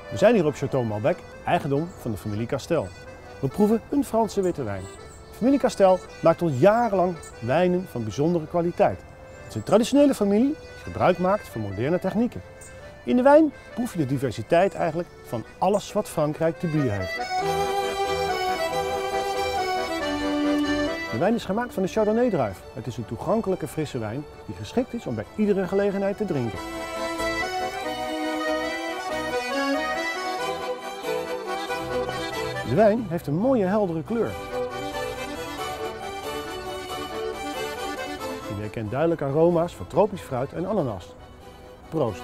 We zijn hier op Château Malbec, eigendom van de familie Castel. We proeven een Franse witte wijn. De familie Castel maakt al jarenlang wijnen van bijzondere kwaliteit. Het is een traditionele familie die gebruik maakt van moderne technieken. In de wijn proef je de diversiteit eigenlijk van alles wat Frankrijk te bieden heeft. De wijn is gemaakt van de Chardonnay-druif. Het is een toegankelijke frisse wijn die geschikt is om bij iedere gelegenheid te drinken. De wijn heeft een mooie heldere kleur. Je herkent duidelijk aroma's van tropisch fruit en ananas. Proost!